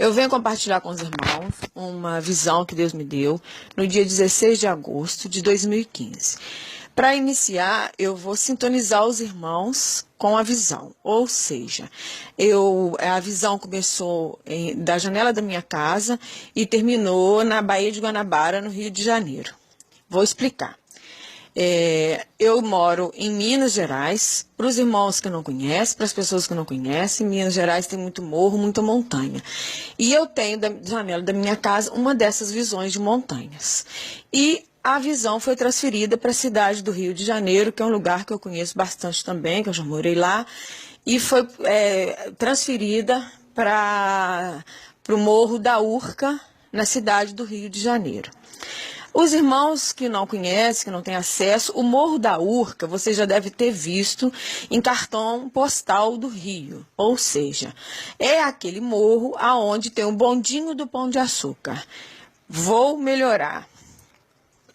Eu venho compartilhar com os irmãos uma visão que Deus me deu no dia 16 de agosto de 2015. Para iniciar, eu vou sintonizar os irmãos com a visão, ou seja, a visão começou da janela da minha casa e terminou na Baía de Guanabara, no Rio de Janeiro. Vou explicar. Eu moro em Minas Gerais. Para os irmãos que não conhecem, para as pessoas que não conhecem, Minas Gerais tem muito morro, muita montanha. E eu tenho da janela da minha casa uma dessas visões de montanhas. E a visão foi transferida para a cidade do Rio de Janeiro, que é um lugar que eu conheço bastante também, que eu já morei lá, e foi transferida para o Morro da Urca, na cidade do Rio de Janeiro. Os irmãos que não conhecem, que não têm acesso, o Morro da Urca, você já deve ter visto em cartão postal do Rio. Ou seja, é aquele morro aonde tem o bondinho do Pão de Açúcar. Vou melhorar.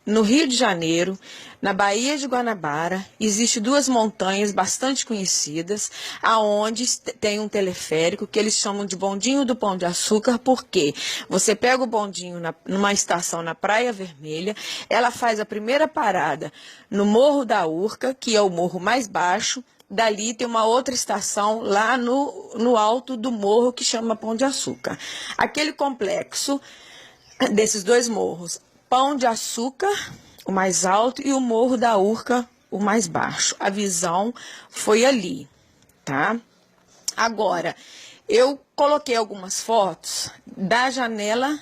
No Rio de Janeiro, na Baía de Guanabara, existem duas montanhas bastante conhecidas, aonde tem um teleférico que eles chamam de bondinho do Pão de Açúcar, porque você pega o bondinho numa estação na Praia Vermelha, ela faz a primeira parada no Morro da Urca, que é o morro mais baixo. Dali tem uma outra estação lá no alto do morro que chama Pão de Açúcar. Aquele complexo desses dois morros, Pão de Açúcar, o mais alto, e o Morro da Urca, o mais baixo. A visão foi ali, tá? Agora, eu coloquei algumas fotos da janela,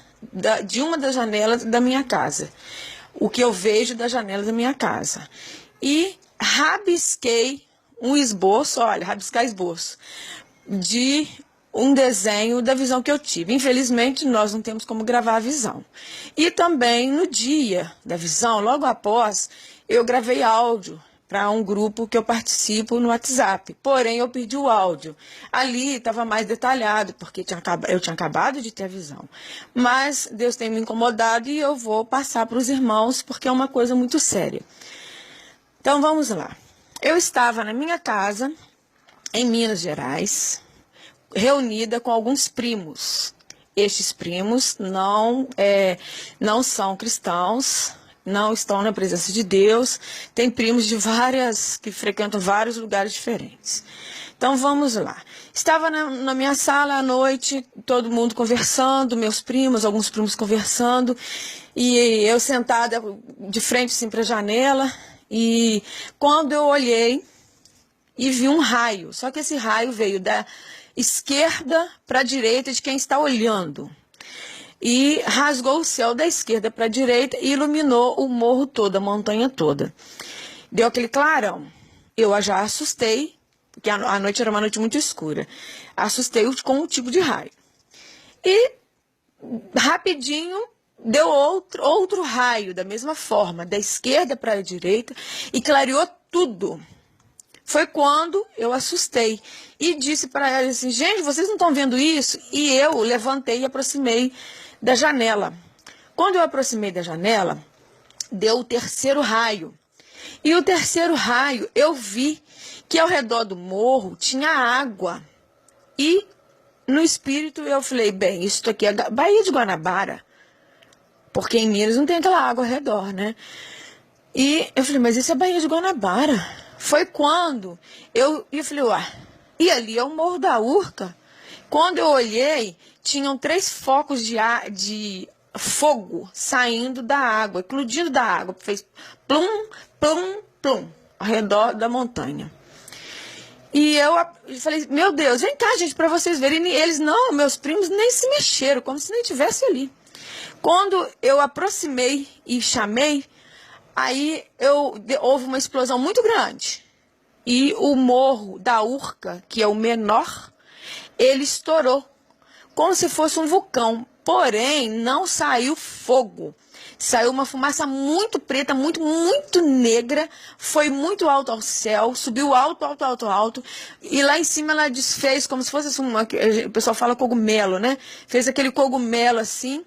de uma das janelas da minha casa. O que eu vejo da janela da minha casa. E rabisquei um esboço, olha, rabiscar esboço, de um desenho da visão que eu tive. Infelizmente, nós não temos como gravar a visão. E também, no dia da visão, logo após, eu gravei áudio para um grupo que eu participo no WhatsApp. Porém, eu perdi o áudio. Ali estava mais detalhado, porque eu tinha acabado de ter a visão. Mas Deus tem me incomodado e eu vou passar para os irmãos, porque é uma coisa muito séria. Então, vamos lá. Eu estava na minha casa, em Minas Gerais, reunida com alguns primos. Estes primos não são cristãos, não estão na presença de Deus. Tem primos que frequentam vários lugares diferentes. Então vamos lá. Estava na minha sala à noite, todo mundo conversando, meus primos, alguns primos conversando, e eu sentada de frente assim, para a janela, e quando eu olhei e vi um raio, só que esse raio veio da esquerda para a direita de quem está olhando. E rasgou o céu da esquerda para a direita e iluminou o morro todo, a montanha toda. Deu aquele clarão. Eu já assustei, porque a noite era uma noite muito escura. Assustei com o tipo de raio. E rapidinho deu outro raio, da mesma forma, da esquerda para a direita, e clareou tudo. Foi quando eu assustei e disse para ela assim, gente, vocês não estão vendo isso? E eu levantei e aproximei da janela. Quando eu aproximei da janela, deu o terceiro raio. E o terceiro raio, eu vi que ao redor do morro tinha água. E no espírito eu falei, bem, isso aqui é a Baía de Guanabara. Porque em Minas não tem aquela água ao redor, né? E eu falei, mas isso é a Baía de Guanabara. Foi quando eu falei, ué, e ali é o Morro da Urca? Quando eu olhei, tinham 3 focos de fogo saindo da água, eclodindo da água. Fez plum, plum, plum, ao redor da montanha. E eu falei, meu Deus, vem cá, gente, para vocês verem. E eles, não, meus primos nem se mexeram, como se nem estivesse ali. Quando eu aproximei e chamei, aí houve uma explosão muito grande. E o Morro da Urca, que é o menor, ele estourou, como se fosse um vulcão. Porém, não saiu fogo. Saiu uma fumaça muito preta, muito, muito negra. Foi muito alto ao céu, subiu alto, alto, alto, alto. E lá em cima ela desfez, como se fosse o pessoal fala cogumelo, né? Fez aquele cogumelo assim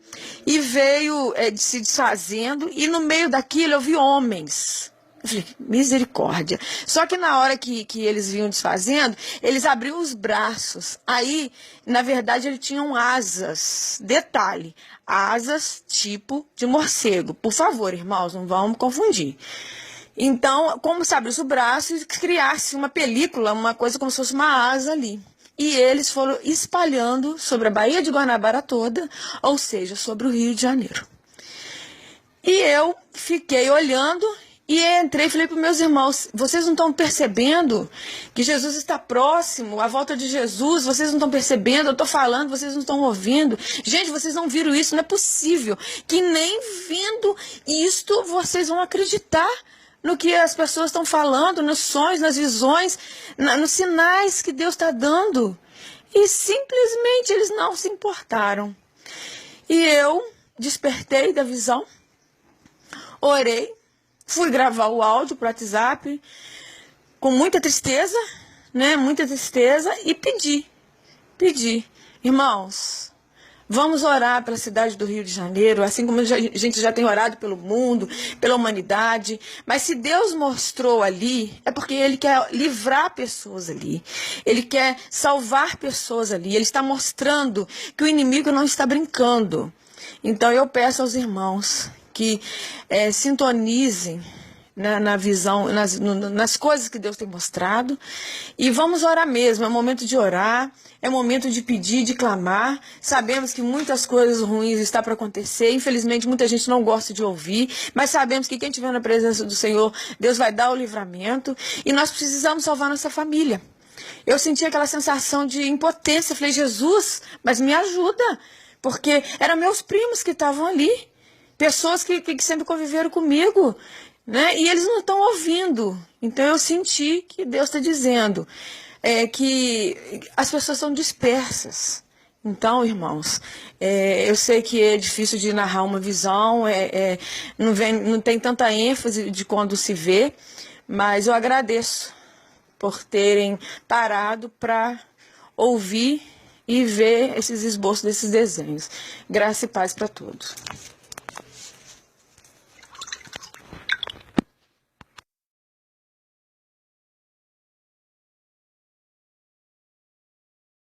e veio se desfazendo. E no meio daquilo eu vi homens Eu falei, misericórdia. Só que na hora que eles vinham desfazendo, eles abriam os braços. Aí, na verdade, eles tinham asas. Detalhe, asas tipo de morcego. Por favor, irmãos, não vamos confundir. Então, como se abrisse o braço e criasse uma película, uma coisa como se fosse uma asa ali. E eles foram espalhando sobre a Baía de Guanabara toda, ou seja, sobre o Rio de Janeiro. E eu fiquei olhando e entrei e falei para os meus irmãos, vocês não estão percebendo que Jesus está próximo, a volta de Jesus, vocês não estão percebendo, eu estou falando, vocês não estão ouvindo. Gente, vocês não viram isso, não é possível que nem vendo isto vocês vão acreditar no que as pessoas estão falando, nos sonhos, nas visões, nos sinais que Deus está dando. E simplesmente eles não se importaram. E eu despertei da visão, orei, fui gravar o áudio para o WhatsApp, com muita tristeza, né? Muita tristeza, e pedi, irmãos, vamos orar pela cidade do Rio de Janeiro, assim como a gente já tem orado pelo mundo, pela humanidade. Mas se Deus mostrou ali, é porque Ele quer livrar pessoas ali. Ele quer salvar pessoas ali. Ele está mostrando que o inimigo não está brincando. Então eu peço aos irmãos que sintonizem na visão, nas coisas que Deus tem mostrado, e vamos orar mesmo. É momento de orar, é momento de pedir, de clamar. Sabemos que muitas coisas ruins estão para acontecer, infelizmente muita gente não gosta de ouvir, mas sabemos que quem estiver na presença do Senhor, Deus vai dar o livramento, e nós precisamos salvar nossa família. Eu senti aquela sensação de impotência, falei, Jesus, mas me ajuda, porque eram meus primos que estavam ali, pessoas que sempre conviveram comigo, né? E eles não estão ouvindo. Então eu senti que Deus está dizendo que as pessoas são dispersas. Então, irmãos, eu sei que é difícil de narrar uma visão, não tem tanta ênfase de quando se vê, mas eu agradeço por terem parado para ouvir e ver esses esboços desses desenhos. Graça e paz para todos.